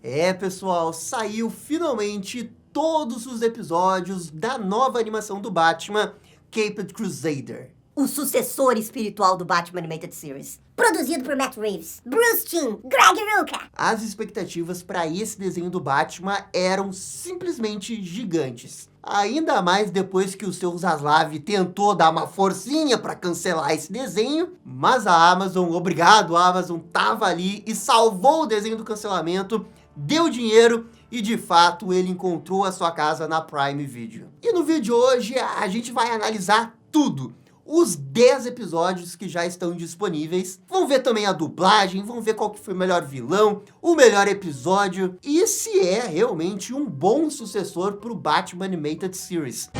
É, pessoal, saiu finalmente todos os episódios da nova animação do Batman, Caped Crusader. O sucessor espiritual do Batman Animated Series. Produzido por Matt Reeves, Bruce Timm, Greg Rucka. As expectativas para esse desenho do Batman eram simplesmente gigantes. Ainda mais depois que o seu Zaslav tentou dar uma forcinha para cancelar esse desenho, mas a Amazon, obrigado, a Amazon tava ali e salvou o desenho do cancelamento, deu dinheiro e de fato ele encontrou a sua casa na Prime Video. E no vídeo de hoje a gente vai analisar tudo. Os 10 episódios que já estão disponíveis. Vamos ver também a dublagem, vamos ver qual que foi o melhor vilão, o melhor episódio e se é realmente um bom sucessor para o Batman Animated Series.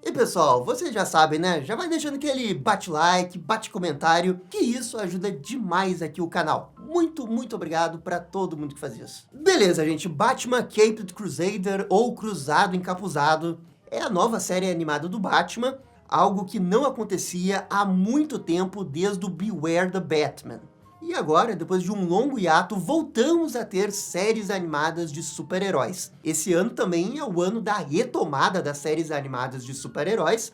E pessoal, vocês já sabem, né? Já vai deixando aquele bate-like, bate-comentário, que isso ajuda demais aqui o canal. Muito obrigado para todo mundo que faz isso. Beleza, gente. Batman Caped Crusader, ou Cruzado Encapuzado, é a nova série animada do Batman, algo que não acontecia há muito tempo desde o Beware the Batman. E agora, depois de um longo hiato, voltamos a ter séries animadas de super-heróis. Esse ano também é o ano da retomada das séries animadas de super-heróis.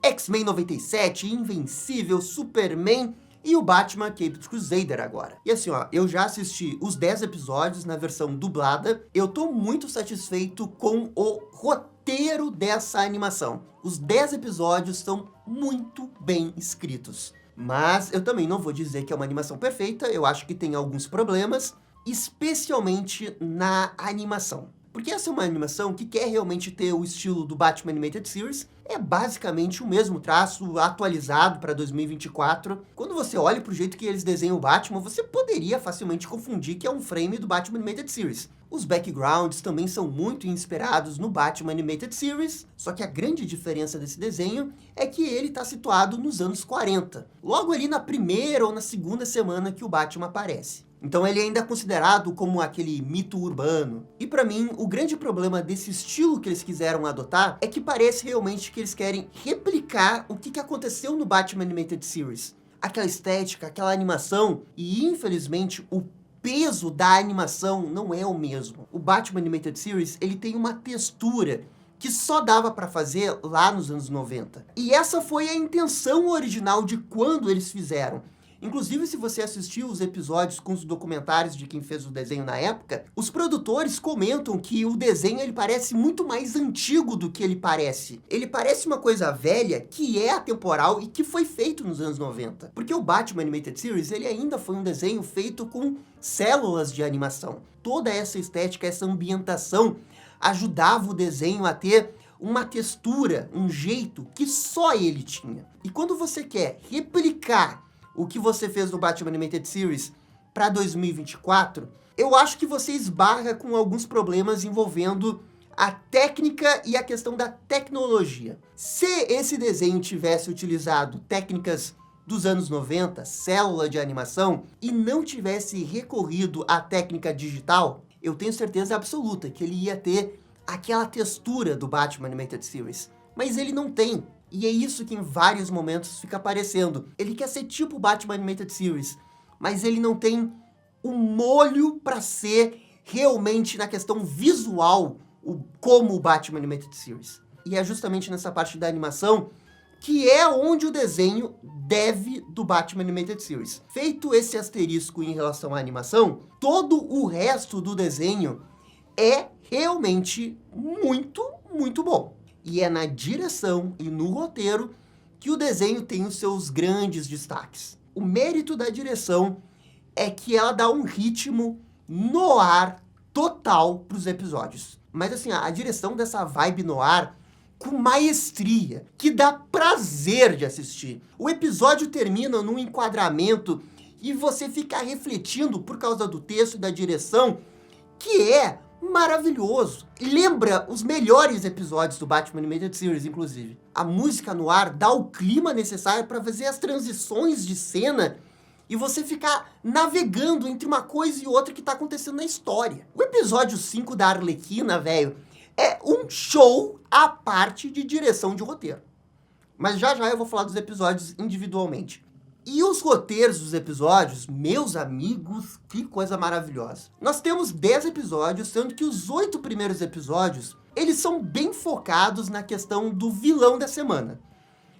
X-Men 97, Invencível, Superman e o Batman Caped Crusader agora. E assim, ó, eu já assisti os 10 episódios na versão dublada. Eu tô muito satisfeito com o roteiro dessa animação. Os 10 episódios são muito bem escritos. Mas eu também não vou dizer que é uma animação perfeita, eu acho que tem alguns problemas, especialmente na animação. Porque essa é uma animação que quer realmente ter o estilo do Batman Animated Series, é basicamente o mesmo traço atualizado para 2024. Quando você olha para o jeito que eles desenham o Batman, você poderia facilmente confundir que é um frame do Batman Animated Series. Os backgrounds também são muito inspirados no Batman Animated Series, só que a grande diferença desse desenho é que ele está situado nos anos 40, logo ali na primeira ou na segunda semana que o Batman aparece. Então ele ainda é considerado como aquele mito urbano. E para mim, o grande problema desse estilo que eles quiseram adotar é que parece realmente que eles querem replicar o que aconteceu no Batman Animated Series. Aquela estética, aquela animação, e infelizmente o peso da animação não é o mesmo. O Batman Animated Series, ele tem uma textura que só dava para fazer lá nos anos 90. E essa foi a intenção original de quando eles fizeram. Inclusive, se você assistiu os episódios com os documentários de quem fez o desenho na época, os produtores comentam que o desenho ele parece muito mais antigo do que ele parece. Ele parece uma coisa velha que é atemporal e que foi feito nos anos 90. Porque o Batman Animated Series ele ainda foi um desenho feito com células de animação. Toda essa estética, essa ambientação ajudava o desenho a ter uma textura, um jeito que só ele tinha. E quando você quer replicar o que você fez no Batman Animated Series para 2024, eu acho que você esbarra com alguns problemas envolvendo a técnica e a questão da tecnologia. Se esse desenho tivesse utilizado técnicas dos anos 90, célula de animação, e não tivesse recorrido à técnica digital, eu tenho certeza absoluta que ele ia ter aquela textura do Batman Animated Series. Mas ele não tem. E é isso que em vários momentos fica aparecendo. Ele quer ser tipo o Batman Animated Series, mas ele não tem o molho para ser realmente na questão visual como o Batman Animated Series. E é justamente nessa parte da animação que é onde o desenho deve do Batman Animated Series. Feito esse asterisco em relação à animação, todo o resto do desenho é realmente muito bom. E é na direção e no roteiro que o desenho tem os seus grandes destaques. O mérito da direção é que ela dá um ritmo noir total para os episódios. Mas assim, a direção dessa vibe noir com maestria, que dá prazer de assistir. O episódio termina num enquadramento e você fica refletindo por causa do texto e da direção, que é maravilhoso. Lembra os melhores episódios do Batman Animated Series, inclusive. A música no ar dá o clima necessário para fazer as transições de cena e você ficar navegando entre uma coisa e outra que tá acontecendo na história. O episódio 5 da Arlequina, velho, é um show à parte de direção de roteiro. Mas já já eu vou falar dos episódios individualmente. E os roteiros dos episódios, meus amigos, que coisa maravilhosa. Nós temos 10 episódios, sendo que os 8 primeiros episódios, eles são bem focados na questão do vilão da semana.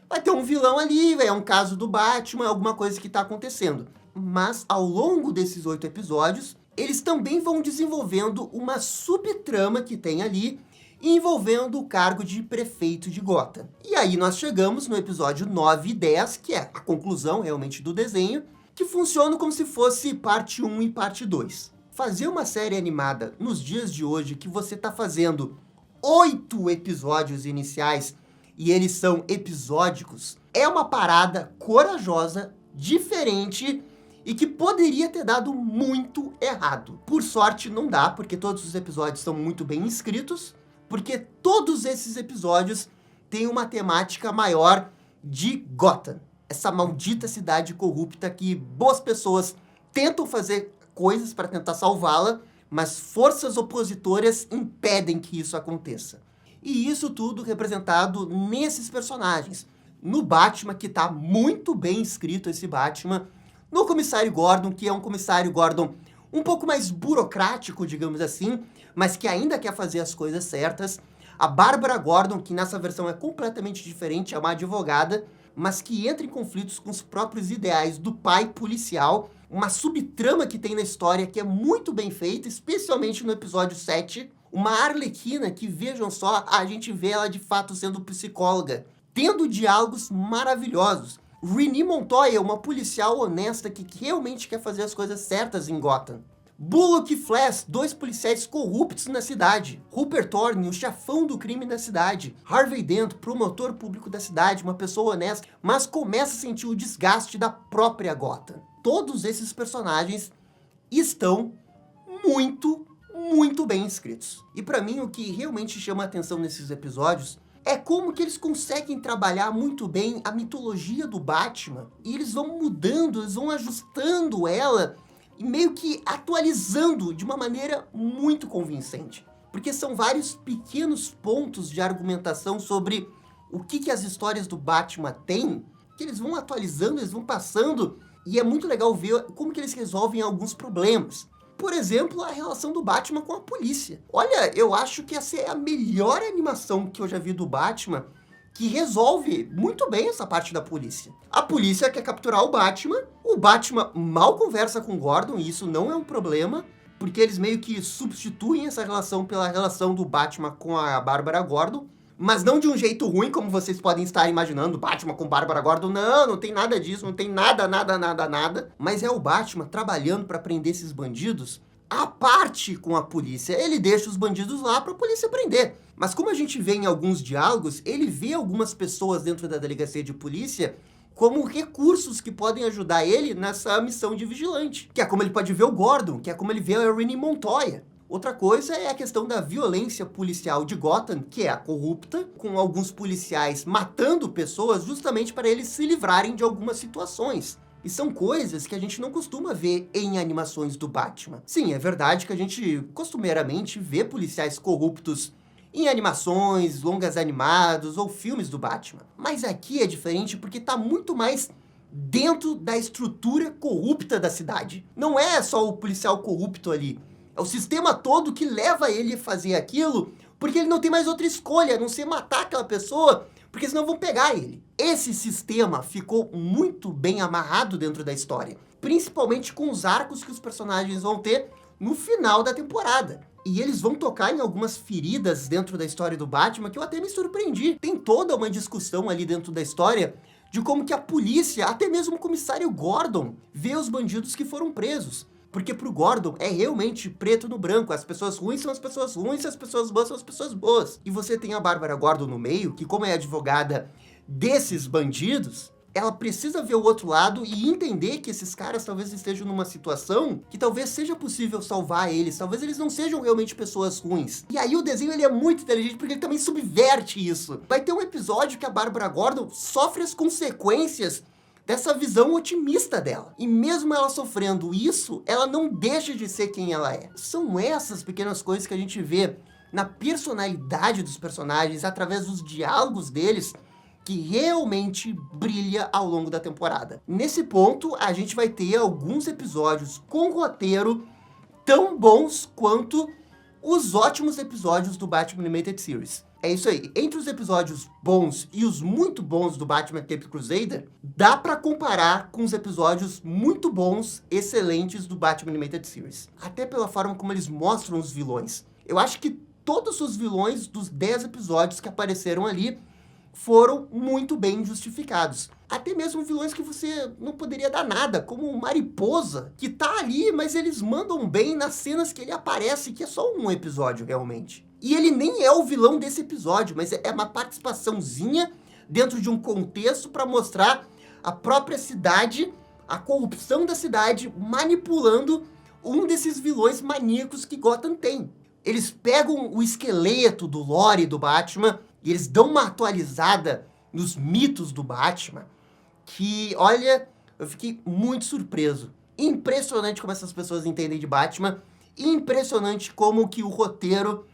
Vai ter um vilão ali, é um caso do Batman, alguma coisa que está acontecendo. Mas ao longo desses 8 episódios, eles também vão desenvolvendo uma subtrama que tem ali, envolvendo o cargo de prefeito de Gotham. E aí nós chegamos no episódio 9 e 10, que é a conclusão realmente do desenho, que funciona como se fosse parte 1 e parte 2. Fazer uma série animada nos dias de hoje, que você está fazendo 8 episódios iniciais, e eles são episódicos, é uma parada corajosa, diferente, e que poderia ter dado muito errado. Por sorte não dá, porque todos os episódios são muito bem escritos, porque todos esses episódios têm uma temática maior de Gotham. Essa maldita cidade corrupta que boas pessoas tentam fazer coisas para tentar salvá-la, mas forças opositoras impedem que isso aconteça. E isso tudo representado nesses personagens. No Batman, que está muito bem escrito esse Batman. No Comissário Gordon, que é um Comissário Gordon um pouco mais burocrático, digamos assim, mas que ainda quer fazer as coisas certas. A Bárbara Gordon, que nessa versão é completamente diferente, é uma advogada, mas que entra em conflitos com os próprios ideais do pai policial. Uma subtrama que tem na história que é muito bem feita, especialmente no episódio 7. Uma Arlequina que, vejam só, a gente vê ela de fato sendo psicóloga, tendo diálogos maravilhosos. Renee Montoya, uma policial honesta que realmente quer fazer as coisas certas em Gotham. Bullock e Flash, 2 policiais corruptos na cidade. Rupert Thorne, o chefão do crime na cidade. Harvey Dent, promotor público da cidade, uma pessoa honesta, mas começa a sentir o desgaste da própria Gotham. Todos esses personagens estão muito bem escritos. E para mim, o que realmente chama a atenção nesses episódios é como que eles conseguem trabalhar muito bem a mitologia do Batman. E eles vão mudando, eles vão ajustando ela e meio que atualizando de uma maneira muito convincente. Porque são vários pequenos pontos de argumentação sobre o que as histórias do Batman têm, que eles vão atualizando, eles vão passando, e é muito legal ver como que eles resolvem alguns problemas. Por exemplo, a relação do Batman com a polícia. Olha, eu acho que essa é a melhor animação que eu já vi do Batman, que resolve muito bem essa parte da polícia. A polícia quer capturar o Batman mal conversa com o Gordon, e isso não é um problema, porque eles meio que substituem essa relação pela relação do Batman com a Bárbara Gordon, mas não de um jeito ruim, como vocês podem estar imaginando, Batman com Bárbara Gordon. Não tem nada disso, não tem nada. Mas é o Batman trabalhando para prender esses bandidos à parte com a polícia. Ele deixa os bandidos lá para a polícia prender. Mas como a gente vê em alguns diálogos, ele vê algumas pessoas dentro da delegacia de polícia como recursos que podem ajudar ele nessa missão de vigilante. Que é como ele pode ver o Gordon, que é como ele vê a Renee Montoya. Outra coisa é a questão da violência policial de Gotham, que é a corrupta, com alguns policiais matando pessoas justamente para eles se livrarem de algumas situações. E são coisas que a gente não costuma ver em animações do Batman. Sim, é verdade que a gente costumeiramente vê policiais corruptos em animações, longas animados ou filmes do Batman. Mas aqui é diferente porque está muito mais dentro da estrutura corrupta da cidade. Não é só o policial corrupto ali. É o sistema todo que leva ele a fazer aquilo, porque ele não tem mais outra escolha, a não ser matar aquela pessoa, porque senão vão pegar ele. Esse sistema ficou muito bem amarrado dentro da história, principalmente com os arcos que os personagens vão ter no final da temporada. E eles vão tocar em algumas feridas dentro da história do Batman que eu até me surpreendi. Tem toda uma discussão ali dentro da história de como que a polícia, até mesmo o comissário Gordon, vê os bandidos que foram presos. Porque pro Gordon é realmente preto no branco. As pessoas ruins são as pessoas ruins, as pessoas boas são as pessoas boas. E você tem a Bárbara Gordon no meio, que como é advogada desses bandidos, ela precisa ver o outro lado e entender que esses caras talvez estejam numa situação que talvez seja possível salvar eles. Talvez eles não sejam realmente pessoas ruins. E aí o desenho ele é muito inteligente porque ele também subverte isso. Vai ter um episódio que a Bárbara Gordon sofre as consequências dessa visão otimista dela. E mesmo ela sofrendo isso, ela não deixa de ser quem ela é. São essas pequenas coisas que a gente vê na personalidade dos personagens, através dos diálogos deles, que realmente brilha ao longo da temporada. Nesse ponto, a gente vai ter alguns episódios com roteiro tão bons quanto os ótimos episódios do Batman Animated Series. É isso aí. Entre os episódios bons e os muito bons do Batman Caped Crusader, dá pra comparar com os episódios muito bons, excelentes do Batman Animated Series. Até pela forma como eles mostram os vilões. Eu acho que todos os vilões dos 10 episódios que apareceram ali foram muito bem justificados. Até mesmo vilões que você não poderia dar nada, como o Mariposa, que tá ali, mas eles mandam bem nas cenas que ele aparece, que é só um episódio realmente. E ele nem é o vilão desse episódio, mas é uma participaçãozinha dentro de um contexto para mostrar a própria cidade, a corrupção da cidade, manipulando um desses vilões maníacos que Gotham tem. Eles pegam o esqueleto do lore do Batman e eles dão uma atualizada nos mitos do Batman que, olha, eu fiquei muito surpreso. Impressionante como essas pessoas entendem de Batman. Impressionante como que o roteiro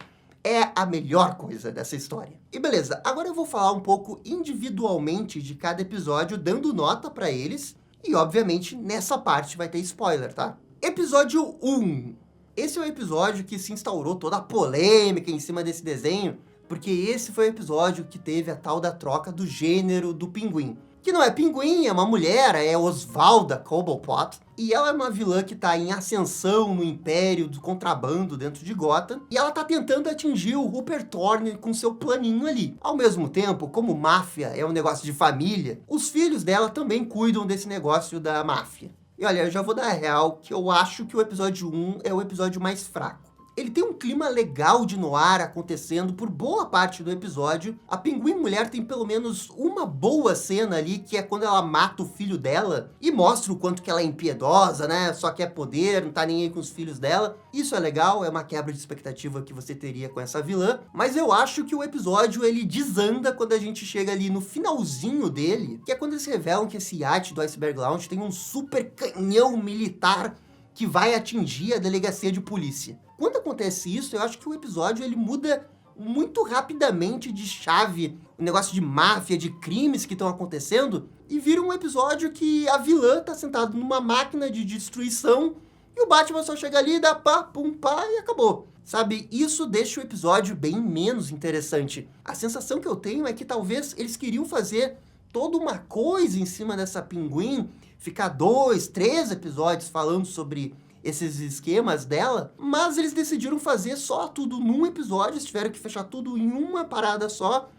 é a melhor coisa dessa história. E beleza, agora eu vou falar um pouco individualmente de cada episódio, dando nota pra eles. E, obviamente, nessa parte vai ter spoiler, tá? Episódio 1. Esse é o episódio que se instaurou toda a polêmica em cima desse desenho, porque esse foi o episódio que teve a tal da troca do gênero do Pinguim. Que não é Pinguim, é uma mulher, é Osvalda Cobblepot. E ela é uma vilã que tá em ascensão no império do contrabando dentro de Gotham. E ela tá tentando atingir o Rupert Thorne com seu planinho ali. Ao mesmo tempo, como máfia é um negócio de família, os filhos dela também cuidam desse negócio da máfia. E olha, eu já vou dar a real que eu acho que o episódio 1 é o episódio mais fraco. Ele tem um clima legal de noir acontecendo por boa parte do episódio. A Pinguim Mulher tem pelo menos uma boa cena ali, que é quando ela mata o filho dela e mostra o quanto que ela é impiedosa, né? Só quer poder, não tá nem aí com os filhos dela. Isso é legal, é uma quebra de expectativa que você teria com essa vilã. Mas eu acho que o episódio, ele desanda quando a gente chega ali no finalzinho dele, que é quando eles revelam que esse iate do Iceberg Lounge tem um super canhão militar que vai atingir a delegacia de polícia. Quando acontece isso, eu acho que o episódio ele muda muito rapidamente de chave, o negócio de máfia, de crimes que estão acontecendo, e vira um episódio que a vilã tá sentada numa máquina de destruição e o Batman só chega ali, dá pá, pum, pá e acabou. Sabe, isso deixa o episódio bem menos interessante. A sensação que eu tenho é que talvez eles queriam fazer toda uma coisa em cima dessa Pinguim, ficar 2, 3 episódios falando sobre esses esquemas dela, mas eles decidiram fazer só tudo num episódio, eles tiveram que fechar tudo em uma parada só,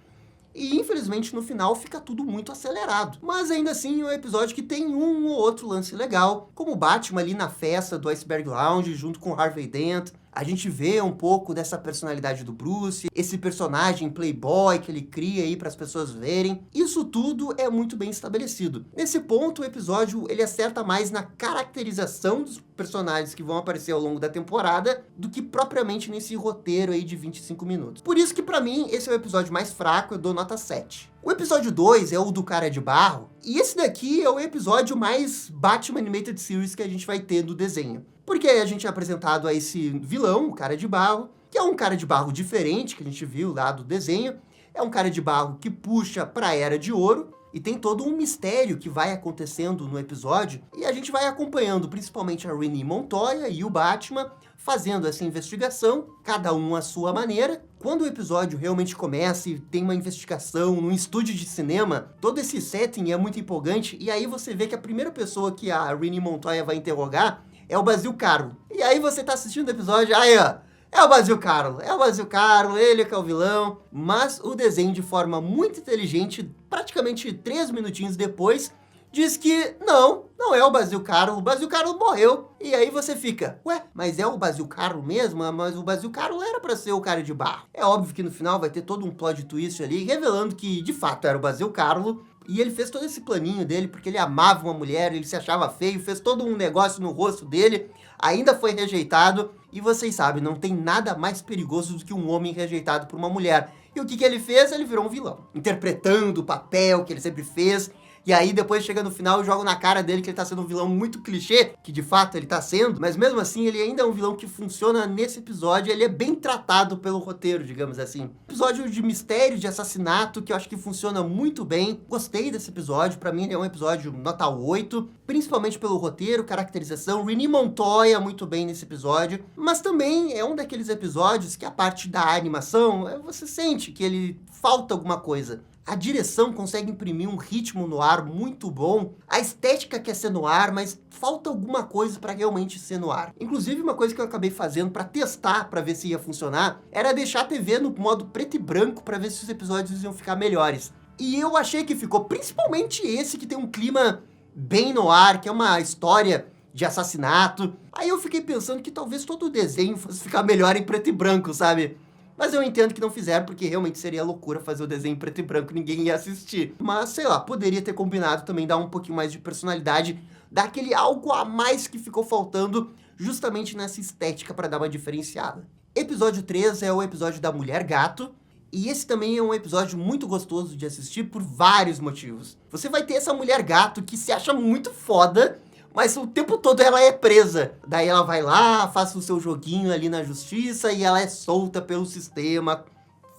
e infelizmente no final fica tudo muito acelerado. Mas ainda assim é um episódio que tem um ou outro lance legal, como o Batman ali na festa do Iceberg Lounge junto com Harvey Dent. A gente vê um pouco dessa personalidade do Bruce, esse personagem playboy que ele cria aí para as pessoas verem. Isso tudo é muito bem estabelecido. Nesse ponto, o episódio ele acerta mais na caracterização dos personagens que vão aparecer ao longo da temporada do que propriamente nesse roteiro aí de 25 minutos. Por isso que para mim esse é o episódio mais fraco, eu dou nota 7. O episódio 2 é o do Cara de Barro, e esse daqui é o episódio mais Batman Animated Series que a gente vai ter no desenho. Porque aí a gente é apresentado a esse vilão, o Cara de Barro, que é um cara de barro diferente que a gente viu lá do desenho. É um cara de barro que puxa para a Era de Ouro e tem todo um mistério que vai acontecendo no episódio. E a gente vai acompanhando principalmente a Renée Montoya e o Batman fazendo essa investigação, cada um à sua maneira. Quando o episódio realmente começa e tem uma investigação num estúdio de cinema, todo esse setting é muito empolgante. E aí você vê que a primeira pessoa que a Renée Montoya vai interrogar é o Basil Karlo. E aí você tá assistindo o episódio, aí ó, é o Basil Karlo, ele que é o vilão. Mas o desenho, de forma muito inteligente, praticamente 3 minutinhos depois, diz que não é o Basil Karlo morreu. E aí você fica, ué, mas é o Basil Karlo mesmo? Mas o Basil Karlo era pra ser o Cara de Barro. É óbvio que no final vai ter todo um plot twist ali, revelando que de fato era o Basil Karlo. E ele fez todo esse planinho dele porque ele amava uma mulher, ele se achava feio, fez todo um negócio no rosto dele, ainda foi rejeitado. E vocês sabem, não tem nada mais perigoso do que um homem rejeitado por uma mulher. E o que ele fez? Ele virou um vilão, interpretando o papel que ele sempre fez. E aí depois chega no final e joga na cara dele que ele tá sendo um vilão muito clichê, que de fato ele tá sendo, mas mesmo assim ele ainda é um vilão que funciona nesse episódio, ele é bem tratado pelo roteiro, digamos assim. Episódio de mistério, de assassinato, que eu acho que funciona muito bem. Gostei desse episódio, pra mim ele é um episódio nota 8, principalmente pelo roteiro, caracterização. Renée Montoya muito bem nesse episódio, mas também é um daqueles episódios que a parte da animação, você sente que ele falta alguma coisa. A direção consegue imprimir um ritmo no ar muito bom. A estética quer ser no ar, mas falta alguma coisa para realmente ser no ar. Inclusive, uma coisa que eu acabei fazendo para testar, para ver se ia funcionar, era deixar a TV no modo preto e branco para ver se os episódios iam ficar melhores. E eu achei que ficou, principalmente esse que tem um clima bem no ar, que é uma história de assassinato. Aí eu fiquei pensando que talvez todo o desenho fosse ficar melhor em preto e branco, sabe? Mas eu entendo que não fizeram, porque realmente seria loucura fazer o desenho em preto e branco, ninguém ia assistir. Mas, sei lá, poderia ter combinado também dar um pouquinho mais de personalidade, dar aquele algo a mais que ficou faltando justamente nessa estética para dar uma diferenciada. Episódio 3 é o episódio da Mulher Gato, e esse também é um episódio muito gostoso de assistir por vários motivos. Você vai ter essa Mulher Gato que se acha muito foda, mas o tempo todo ela é presa. Daí ela vai lá, faz o seu joguinho ali na justiça e ela é solta pelo sistema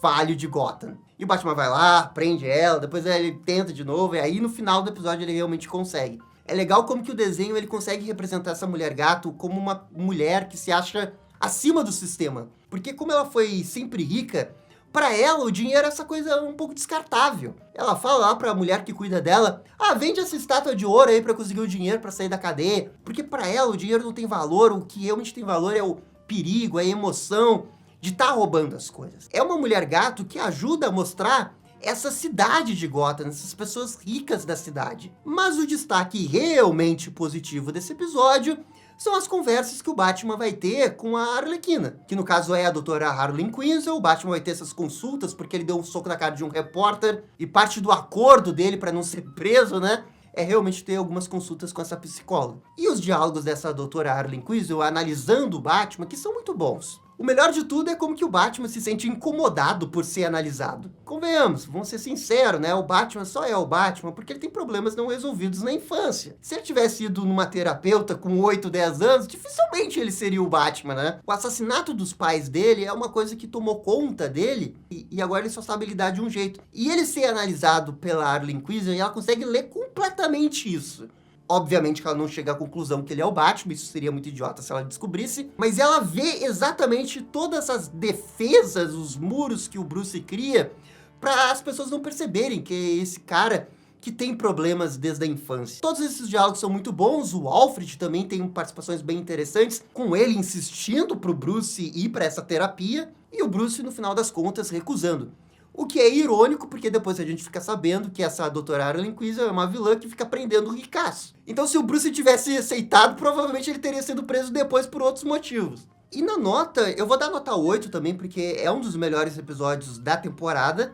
falho de Gotham. E o Batman vai lá, prende ela, depois ele tenta de novo, e aí no final do episódio ele realmente consegue. É legal como que o desenho ele consegue representar essa Mulher Gato como uma mulher que se acha acima do sistema. Porque como ela foi sempre rica, pra ela, o dinheiro é essa coisa um pouco descartável. Ela fala lá pra mulher que cuida dela, vende essa estátua de ouro aí pra conseguir o dinheiro pra sair da cadeia. Porque pra ela, o dinheiro não tem valor, o que realmente tem valor é o perigo, a emoção de estar roubando as coisas. É uma Mulher Gato que ajuda a mostrar essa cidade de Gotham, essas pessoas ricas da cidade. Mas o destaque realmente positivo desse episódio são as conversas que o Batman vai ter com a Arlequina, que no caso é a doutora Harley Quinn. O Batman vai ter essas consultas porque ele deu um soco na cara de um repórter, e parte do acordo dele para não ser preso, né, é realmente ter algumas consultas com essa psicóloga. E os diálogos dessa doutora Harley Quinn analisando o Batman, que são muito bons. O melhor de tudo é como que o Batman se sente incomodado por ser analisado. Convenhamos, vamos ser sinceros, né? O Batman só é o Batman porque ele tem problemas não resolvidos na infância. Se ele tivesse ido numa terapeuta com 8, 10 anos, dificilmente ele seria o Batman, né? O assassinato dos pais dele é uma coisa que tomou conta dele e agora ele só sabe lidar de um jeito. E ele ser analisado pela Harley Quinn, ela consegue ler completamente isso. Obviamente que ela não chega à conclusão que ele é o Batman, isso seria muito idiota se ela descobrisse, mas ela vê exatamente todas as defesas, os muros que o Bruce cria, para as pessoas não perceberem que é esse cara que tem problemas desde a infância. Todos esses diálogos são muito bons, o Alfred também tem participações bem interessantes, com ele insistindo pro Bruce ir para essa terapia, e o Bruce, no final das contas, recusando. O que é irônico, porque depois a gente fica sabendo que essa doutora Harley Quinn é uma vilã que fica prendendo o ricaço. Então se o Bruce tivesse aceitado, provavelmente ele teria sido preso depois por outros motivos. E na nota, eu vou dar nota 8 também, porque é um dos melhores episódios da temporada.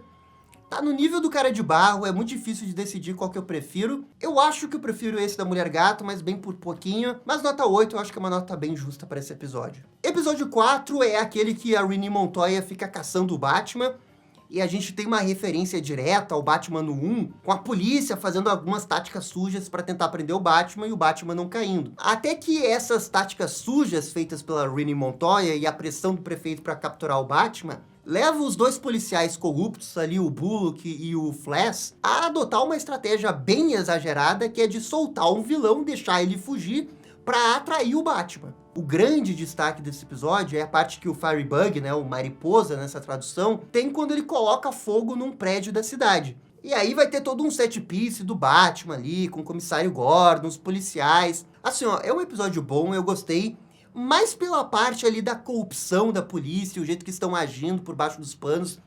Tá no nível do Cara de Barro, é muito difícil de decidir qual que eu prefiro. Eu acho que eu prefiro esse da Mulher Gato, mas bem por pouquinho. Mas nota 8 eu acho que é uma nota bem justa para esse episódio. Episódio 4 é aquele que a Renée Montoya fica caçando o Batman. E a gente tem uma referência direta ao Batman no 1, com a polícia fazendo algumas táticas sujas para tentar prender o Batman e o Batman não caindo. Até que essas táticas sujas feitas pela Renée Montoya e a pressão do prefeito para capturar o Batman leva os dois policiais corruptos ali, o Bullock e o Flash, a adotar uma estratégia bem exagerada, que é de soltar um vilão, deixar ele fugir para atrair o Batman. O grande destaque desse episódio é a parte que o Firebug, né, o Mariposa nessa tradução, tem quando ele coloca fogo num prédio da cidade. E aí vai ter todo um set piece do Batman ali, com o comissário Gordon, os policiais. Assim, ó, é um episódio bom, eu gostei, mas pela parte ali da corrupção da polícia, o jeito que estão agindo por baixo dos panos,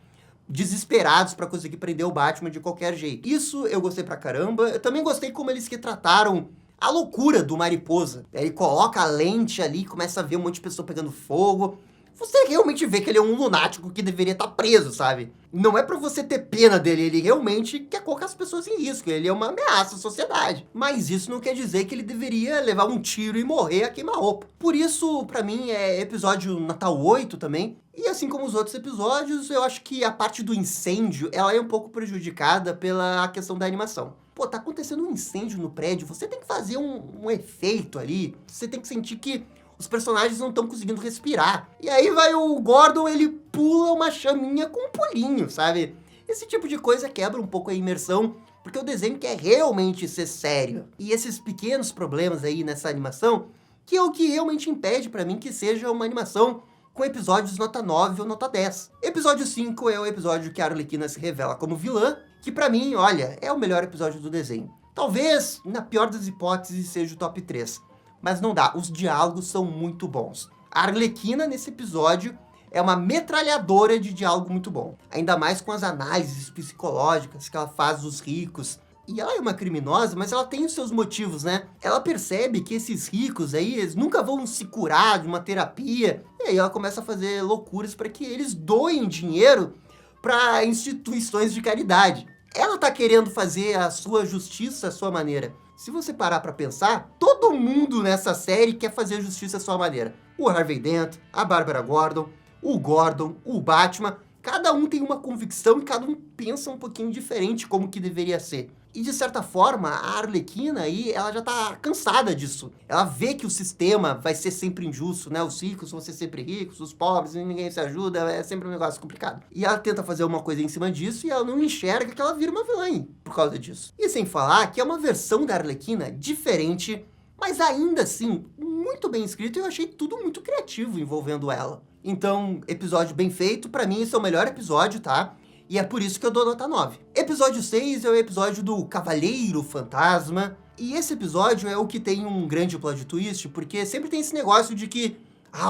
desesperados para conseguir prender o Batman de qualquer jeito. Isso eu gostei pra caramba. Eu também gostei como eles retrataram a loucura do Mariposa. Ele coloca a lente ali, começa a ver um monte de pessoa pegando fogo, você realmente vê que ele é um lunático que deveria estar preso, sabe? Não é pra você ter pena dele, ele realmente quer colocar as pessoas em risco, ele é uma ameaça à sociedade. Mas isso não quer dizer que ele deveria levar um tiro e morrer a queima-roupa. Por isso, pra mim, é episódio Natal 8 também. E assim como os outros episódios, eu acho que a parte do incêndio, ela é um pouco prejudicada pela questão da animação. Pô, tá acontecendo um incêndio no prédio, você tem que fazer um efeito ali, você tem que sentir que os personagens não estão conseguindo respirar. E aí vai o Gordon, ele pula uma chaminha com um pulinho, sabe? Esse tipo de coisa quebra um pouco a imersão, porque o desenho quer realmente ser sério. E esses pequenos problemas aí nessa animação, que é o que realmente impede pra mim que seja uma animação com episódios nota 9 ou nota 10. Episódio 5 é o episódio que a Arlequina se revela como vilã, que pra mim, olha, é o melhor episódio do desenho. Talvez, na pior das hipóteses, seja o top 3. Mas não dá, os diálogos são muito bons. A Arlequina, nesse episódio, é uma metralhadora de diálogo muito bom. Ainda mais com as análises psicológicas que ela faz dos ricos. E ela é uma criminosa, mas ela tem os seus motivos, né? Ela percebe que esses ricos aí, eles nunca vão se curar de uma terapia. E aí ela começa a fazer loucuras para que eles doem dinheiro para instituições de caridade. Ela tá querendo fazer a sua justiça à sua maneira. Se você parar pra pensar, todo mundo nessa série quer fazer justiça à sua maneira. O Harvey Dent, a Bárbara Gordon, o Batman, cada um tem uma convicção e cada um pensa um pouquinho diferente como que deveria ser. E de certa forma, a Arlequina aí, ela já tá cansada disso. Ela vê que o sistema vai ser sempre injusto, né? Os ricos vão ser sempre ricos, os pobres, ninguém se ajuda, é sempre um negócio complicado. E ela tenta fazer uma coisa em cima disso e ela não enxerga que ela vira uma vilã por causa disso. E sem falar que é uma versão da Arlequina diferente, mas ainda assim, muito bem escrito e eu achei tudo muito criativo envolvendo ela. Então, episódio bem feito, pra mim esse é o melhor episódio, tá? E é por isso que eu dou nota 9. Episódio 6 é o episódio do Cavaleiro Fantasma. E esse episódio é o que tem um grande plot twist, porque sempre tem esse negócio de que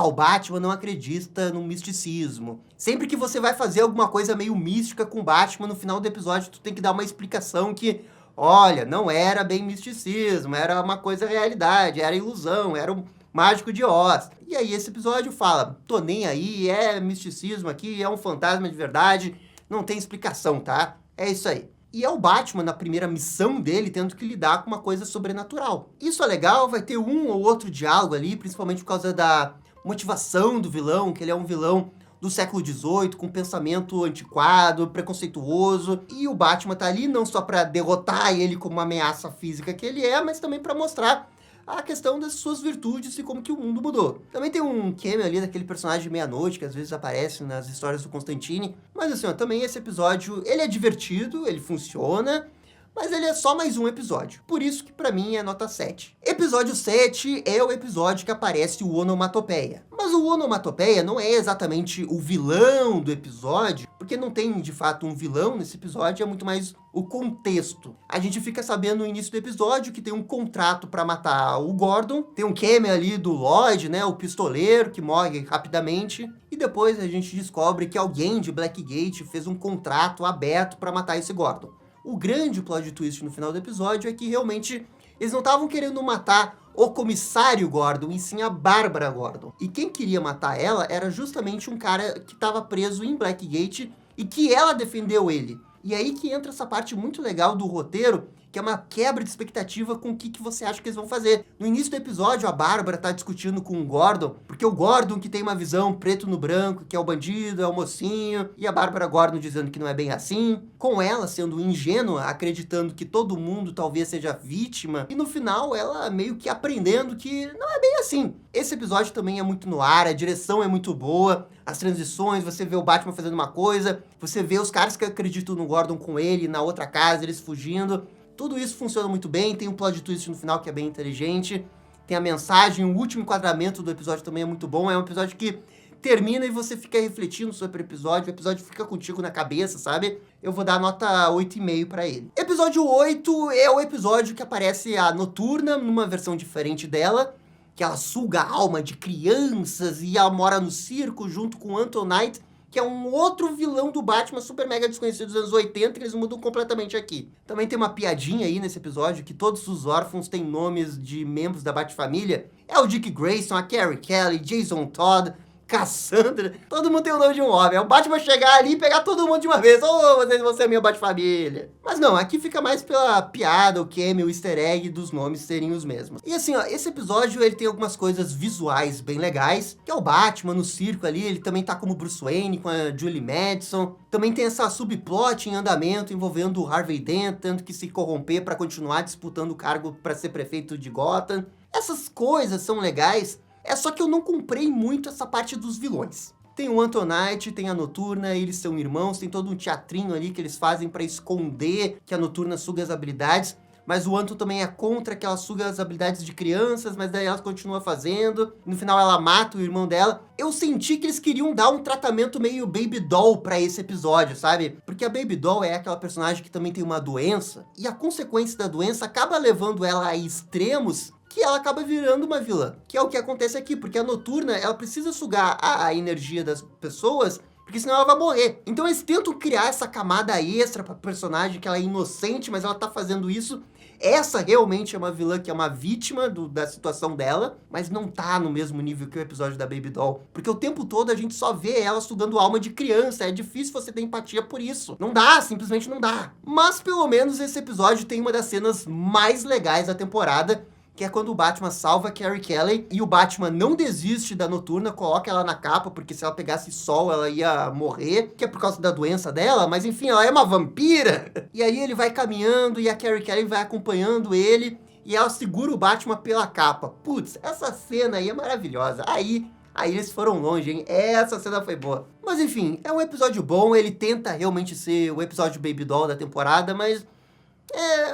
o Batman não acredita no misticismo. Sempre que você vai fazer alguma coisa meio mística com o Batman, no final do episódio tu tem que dar uma explicação que, olha, não era bem misticismo, era uma coisa realidade, era ilusão, era um Mágico de Oz. E aí esse episódio fala, tô nem aí, é misticismo aqui, é um fantasma de verdade, não tem explicação, tá? É isso aí. E é o Batman, na primeira missão dele, tendo que lidar com uma coisa sobrenatural. Isso é legal, vai ter um ou outro diálogo ali, principalmente por causa da motivação do vilão, que ele é um vilão do século XVIII, com pensamento antiquado, preconceituoso. E o Batman tá ali não só pra derrotar ele como uma ameaça física que ele é, mas também pra mostrar a questão das suas virtudes e como que o mundo mudou. Também tem um cameo ali daquele personagem de Meia-Noite, que às vezes aparece nas histórias do Constantine. Mas assim, também esse episódio, ele é divertido, ele funciona, mas ele é só mais um episódio. Por isso que pra mim é nota 7. Episódio 7 é o episódio que aparece o Onomatopeia. Mas o Onomatopeia não é exatamente o vilão do episódio, porque não tem, de fato, um vilão nesse episódio, é muito mais o contexto. A gente fica sabendo no início do episódio que tem um contrato pra matar o Gordon, tem um cameo ali do Lloyd, né, o pistoleiro, que morre rapidamente, e depois a gente descobre que alguém de Blackgate fez um contrato aberto pra matar esse Gordon. O grande plot twist no final do episódio é que realmente eles não estavam querendo matar o comissário Gordon, e sim a Bárbara Gordon. E quem queria matar ela era justamente um cara que estava preso em Blackgate e que ela defendeu ele. E aí que entra essa parte muito legal do roteiro, que é uma quebra de expectativa com o que você acha que eles vão fazer. No início do episódio, a Bárbara tá discutindo com o Gordon, porque o Gordon que tem uma visão preto no branco, que é o bandido, é o mocinho, e a Bárbara Gordon dizendo que não é bem assim, com ela sendo ingênua, acreditando que todo mundo talvez seja vítima, e no final ela meio que aprendendo que não é bem assim. Esse episódio também é muito no ar, a direção é muito boa, as transições, você vê o Batman fazendo uma coisa, você vê os caras que acreditam no Gordon com ele, na outra casa, eles fugindo. Tudo isso funciona muito bem, tem um plot twist no final que é bem inteligente, tem a mensagem, o último enquadramento do episódio também é muito bom, é um episódio que termina e você fica refletindo sobre o episódio fica contigo na cabeça, sabe? Eu vou dar nota 8,5 pra ele. Episódio 8 é o episódio que aparece a Noturna, numa versão diferente dela, que ela suga a alma de crianças e ela mora no circo junto com Anton Knight, que é um outro vilão do Batman super mega desconhecido dos anos 80, que eles mudam completamente aqui. Também tem uma piadinha aí nesse episódio, que todos os órfãos têm nomes de membros da Batfamília. É o Dick Grayson, a Carrie Kelly, Jason Todd, Cassandra. Todo mundo tem o nome de um homem. É o Batman chegar ali e pegar todo mundo de uma vez. Ô, vocês vão ser a minha Bat-família. Mas não, aqui fica mais pela piada, o cameo, o easter egg dos nomes serem os mesmos. E assim, ó, esse episódio ele tem algumas coisas visuais bem legais, que é o Batman no circo ali, ele também tá como Bruce Wayne com a Julie Madison. Também tem essa subplot em andamento envolvendo o Harvey Dent, tendo que se corromper para continuar disputando o cargo para ser prefeito de Gotham. Essas coisas são legais, é só que eu não comprei muito essa parte dos vilões. Tem o Antonite, tem a Noturna, eles são irmãos, tem todo um teatrinho ali que eles fazem para esconder que a Noturna suga as habilidades, mas o Anto também é contra que ela suga as habilidades de crianças, mas daí ela continua fazendo, no final ela mata o irmão dela. Eu senti que eles queriam dar um tratamento meio Baby Doll pra esse episódio, sabe? Porque a Baby Doll é aquela personagem que também tem uma doença, e a consequência da doença acaba levando ela a extremos que ela acaba virando uma vilã. Que é o que acontece aqui, porque a Noturna, ela precisa sugar a energia das pessoas, porque senão ela vai morrer. Então eles tentam criar essa camada extra pra personagem, que ela é inocente, mas ela tá fazendo isso. Essa realmente é uma vilã que é uma vítima da situação dela, mas não tá no mesmo nível que o episódio da Baby Doll. Porque o tempo todo a gente só vê ela sugando alma de criança, é difícil você ter empatia por isso. Não dá, simplesmente não dá. Mas pelo menos esse episódio tem uma das cenas mais legais da temporada, que é quando o Batman salva a Carrie Kelly e o Batman não desiste da Noturna, coloca ela na capa, porque se ela pegasse sol ela ia morrer, que é por causa da doença dela, mas enfim, ela é uma vampira. E aí ele vai caminhando e a Carrie Kelly vai acompanhando ele e ela segura o Batman pela capa. Putz, essa cena aí é maravilhosa. Aí eles foram longe, hein? Essa cena foi boa. Mas enfim, é um episódio bom, ele tenta realmente ser o episódio Baby Doll da temporada, mas...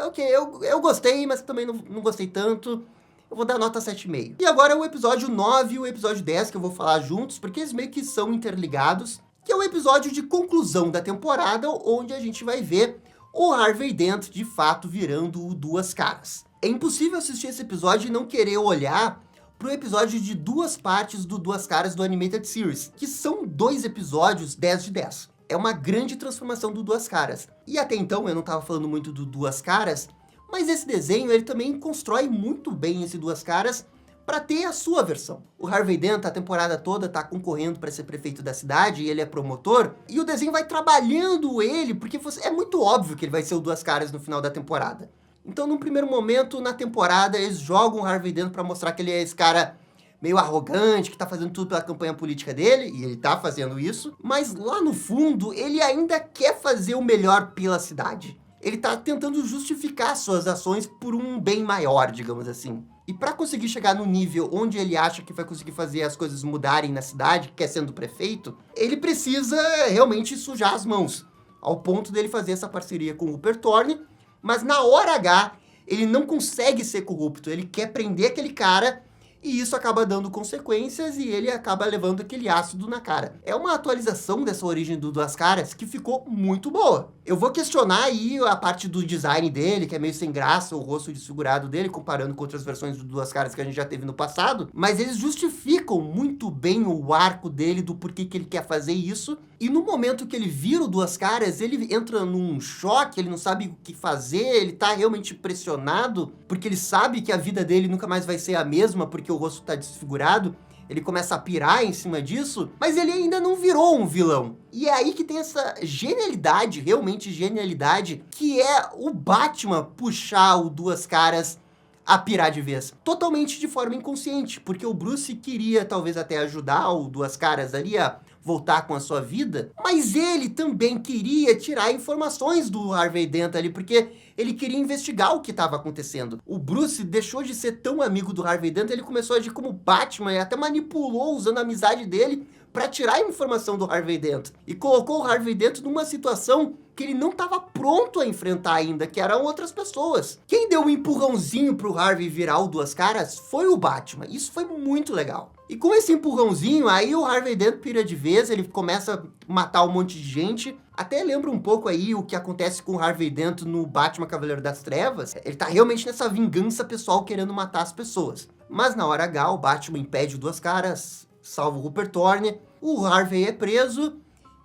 ok, eu gostei, mas também não gostei tanto. Eu vou dar nota 7,5. E agora é o episódio 9 e o episódio 10 que eu vou falar juntos, porque eles meio que são interligados, que é o episódio de conclusão da temporada, onde a gente vai ver o Harvey Dent de fato virando o Duas Caras. É impossível assistir esse episódio e não querer olhar pro episódio de duas partes do Duas Caras do Animated Series, que são 2 episódios 10 de 10. É uma grande transformação do Duas Caras. E até então eu não estava falando muito do Duas Caras, mas esse desenho ele também constrói muito bem esse Duas Caras para ter a sua versão. O Harvey Dent a temporada toda tá concorrendo para ser prefeito da cidade e ele é promotor, e o desenho vai trabalhando ele, porque é muito óbvio que ele vai ser o Duas Caras no final da temporada. Então, num primeiro momento, na temporada, eles jogam o Harvey Dent para mostrar que ele é esse cara meio arrogante, que tá fazendo tudo pela campanha política dele, e ele tá fazendo isso, mas lá no fundo, ele ainda quer fazer o melhor pela cidade. Ele tá tentando justificar suas ações por um bem maior, digamos assim. E para conseguir chegar no nível onde ele acha que vai conseguir fazer as coisas mudarem na cidade, que é sendo prefeito, ele precisa realmente sujar as mãos, ao ponto dele fazer essa parceria com o Rupert Thorne, mas na hora H, ele não consegue ser corrupto, ele quer prender aquele cara. E isso acaba dando consequências e ele acaba levando aquele ácido na cara. É uma atualização dessa origem do Duas Caras que ficou muito boa. Eu vou questionar aí a parte do design dele, que é meio sem graça, o rosto desfigurado dele, comparando com outras versões do Duas Caras que a gente já teve no passado. Mas eles justificam muito bem o arco dele, do porquê que ele quer fazer isso. E no momento que ele vira o Duas Caras, ele entra num choque, ele não sabe o que fazer, ele tá realmente pressionado, porque ele sabe que a vida dele nunca mais vai ser a mesma, porque o rosto tá desfigurado. Ele começa a pirar em cima disso, mas ele ainda não virou um vilão. E é aí que tem essa genialidade, realmente genialidade, que é o Batman puxar o Duas Caras a pirar de vez. Totalmente de forma inconsciente, porque o Bruce queria talvez até ajudar o Duas Caras ali a voltar com a sua vida, mas ele também queria tirar informações do Harvey Dent ali, porque ele queria investigar o que estava acontecendo. O Bruce deixou de ser tão amigo do Harvey Dent, ele começou a agir como Batman e até manipulou usando a amizade dele para tirar a informação do Harvey Dent. E colocou o Harvey Dent numa situação que ele não estava pronto a enfrentar ainda, que eram outras pessoas. Quem deu um empurrãozinho pro Harvey virar o Duas Caras foi o Batman. Isso foi muito legal. E com esse empurrãozinho, aí o Harvey Dent pira de vez, ele começa a matar um monte de gente. Até lembra um pouco aí o que acontece com o Harvey Dent no Batman Cavaleiro das Trevas. Ele tá realmente nessa vingança pessoal querendo matar as pessoas. Mas na hora H, o Batman impede o Duas Caras, salva o Rupert Thorne, o Harvey é preso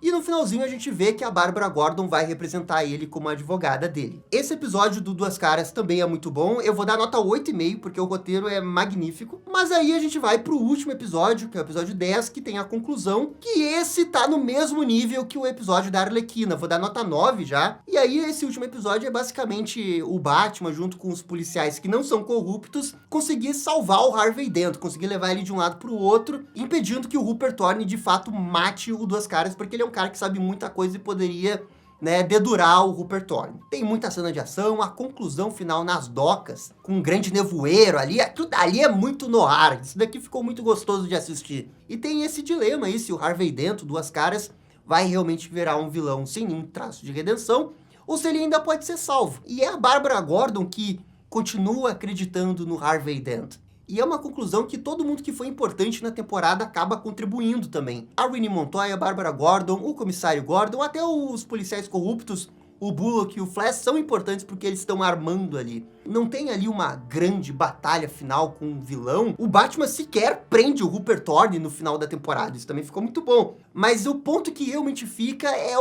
E no finalzinho a gente vê que a Bárbara Gordon vai representar ele como a advogada dele. Esse episódio do Duas Caras também é muito bom. Eu vou dar nota 8,5, porque o roteiro é magnífico. Mas aí a gente vai pro último episódio, que é o episódio 10, que tem a conclusão, que esse tá no mesmo nível que o episódio da Arlequina. Vou dar nota 9 já. E aí esse último episódio é basicamente o Batman, junto com os policiais que não são corruptos, conseguir salvar o Harvey Dent, conseguir levar ele de um lado pro outro, impedindo que o Rupert Thorne de fato mate o Duas Caras, porque ele é um cara que sabe muita coisa e poderia, né, dedurar o Rupert Thorne. Tem muita cena de ação, a conclusão final nas docas, com um grande nevoeiro ali, tudo ali é muito noir, isso daqui ficou muito gostoso de assistir. E tem esse dilema aí, se o Harvey Dent, Duas Caras, vai realmente virar um vilão sem nenhum traço de redenção, ou se ele ainda pode ser salvo. E é a Bárbara Gordon que continua acreditando no Harvey Dent. E é uma conclusão que todo mundo que foi importante na temporada acaba contribuindo também. A Renee Montoya, a Bárbara Gordon, o comissário Gordon, até os policiais corruptos, o Bullock e o Flash, são importantes porque eles estão armando ali. Não tem ali uma grande batalha final com um vilão. O Batman sequer prende o Rupert Thorne no final da temporada. Isso também ficou muito bom. Mas o ponto que realmente fica é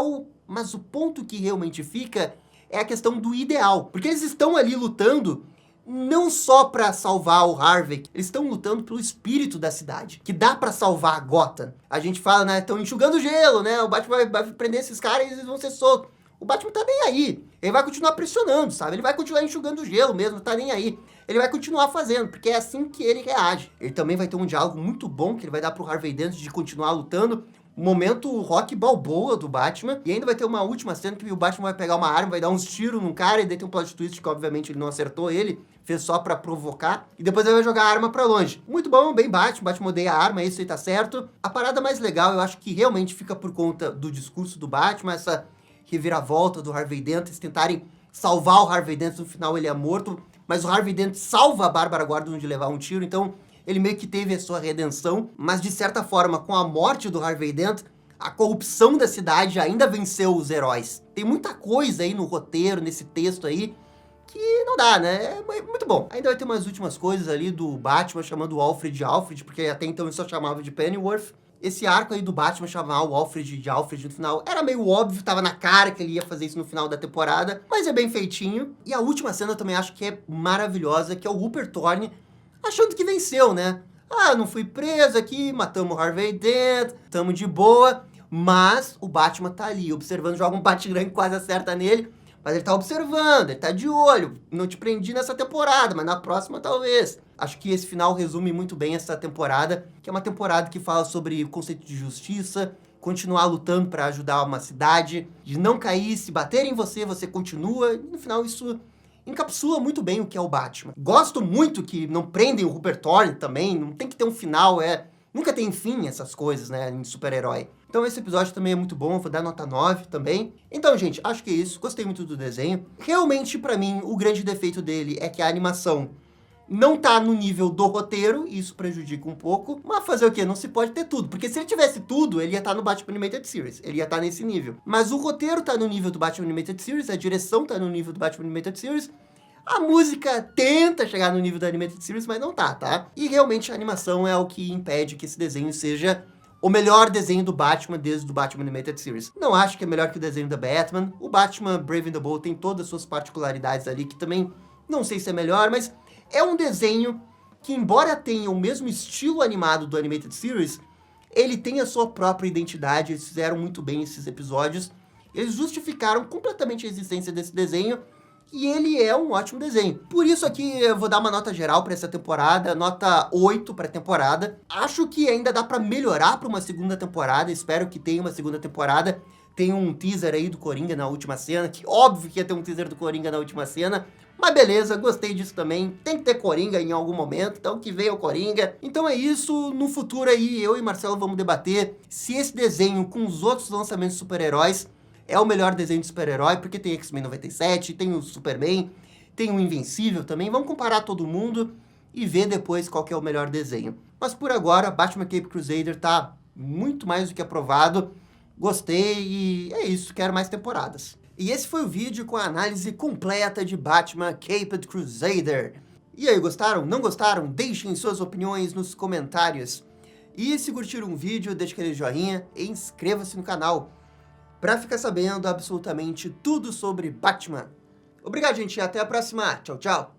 a questão do ideal. Porque eles estão ali lutando não só para salvar o Harvey, eles estão lutando pelo espírito da cidade, que dá para salvar a Gotham. A gente fala, né, estão enxugando gelo, né, o Batman vai prender esses caras e eles vão ser soltos. O Batman tá nem aí, ele vai continuar pressionando, sabe, ele vai continuar enxugando gelo mesmo, tá nem aí. Ele vai continuar fazendo, porque é assim que ele reage. Ele também vai ter um diálogo muito bom que ele vai dar pro Harvey Dent de continuar lutando. Momento Rock Balboa do Batman. E ainda vai ter uma última cena que o Batman vai pegar uma arma, vai dar uns tiros num cara, e daí tem um plot twist que obviamente ele não acertou ele, fez só pra provocar, e depois ele vai jogar a arma pra longe. Muito bom, bem Batman odeia a arma, isso aí tá certo. A parada mais legal, eu acho que realmente fica por conta do discurso do Batman, essa reviravolta do Harvey Dent, eles tentarem salvar o Harvey Dent, no final ele é morto, mas o Harvey Dent salva a Bárbara Gordon de levar um tiro, então ele meio que teve a sua redenção, mas de certa forma, com a morte do Harvey Dent, a corrupção da cidade ainda venceu os heróis. Tem muita coisa aí no roteiro, nesse texto aí, que não dá, né? É muito bom. Ainda vai ter umas últimas coisas ali do Batman chamando o Alfred de Alfred, porque até então ele só chamava de Pennyworth. Esse arco aí do Batman chamar o Alfred de Alfred no final era meio óbvio, tava na cara que ele ia fazer isso no final da temporada, mas é bem feitinho. E a última cena eu também acho que é maravilhosa, que é o Rupert Thorne achando que venceu, né? Ah, não fui preso aqui, matamos o Harvey Dent, tamo de boa. Mas o Batman tá ali, observando, joga um bate-grande que quase acerta nele. Mas ele tá observando, ele tá de olho. Não te prendi nessa temporada, mas na próxima talvez. Acho que esse final resume muito bem essa temporada, que é uma temporada que fala sobre o conceito de justiça, continuar lutando pra ajudar uma cidade, de não cair, se bater em você, você continua. E no final isso encapsula muito bem o que é o Batman. Gosto muito que não prendem o Rupert Thorne também, não tem que ter um final, nunca tem fim essas coisas, né, em super-herói. Então esse episódio também é muito bom, vou dar nota 9 também. Então, gente, acho que é isso, gostei muito do desenho. Realmente, pra mim, o grande defeito dele é que a animação não tá no nível do roteiro, e isso prejudica um pouco. Mas fazer o quê? Não se pode ter tudo, porque se ele tivesse tudo, ele ia estar no Batman Animated Series, ele ia estar nesse nível. Mas o roteiro tá no nível do Batman Animated Series, a direção tá no nível do Batman Animated Series, a música tenta chegar no nível da Animated Series, mas não tá? E realmente a animação é o que impede que esse desenho seja o melhor desenho do Batman desde o Batman Animated Series. Não acho que é melhor que o desenho da Batman. O Batman Brave and the Bold tem todas as suas particularidades ali, que também não sei se é melhor, mas é um desenho que, embora tenha o mesmo estilo animado do Animated Series, ele tem a sua própria identidade. Eles fizeram muito bem esses episódios. Eles justificaram completamente a existência desse desenho, e ele é um ótimo desenho. Por isso aqui eu vou dar uma nota geral para essa temporada, nota 8 para a temporada. Acho que ainda dá para melhorar para uma segunda temporada, espero que tenha uma segunda temporada. Tem um teaser aí do Coringa na última cena, que óbvio que ia ter um teaser do Coringa na última cena, mas beleza, gostei disso também. Tem que ter Coringa em algum momento, então que venha o Coringa. Então é isso, no futuro aí eu e Marcelo vamos debater se esse desenho com os outros lançamentos de super-heróis é o melhor desenho de super-herói, porque tem X-Men 97, tem o Superman, tem o Invencível também. Vamos comparar todo mundo e ver depois qual que é o melhor desenho. Mas por agora, Batman Cape Crusader tá muito mais do que aprovado. Gostei e é isso, quero mais temporadas. E esse foi o vídeo com a análise completa de Batman Caped Crusader. E aí, gostaram? Não gostaram? Deixem suas opiniões nos comentários. E se curtiram o vídeo, deixe aquele joinha e inscreva-se no canal. para ficar sabendo absolutamente tudo sobre Batman. Obrigado, gente, e até a próxima. Tchau, tchau.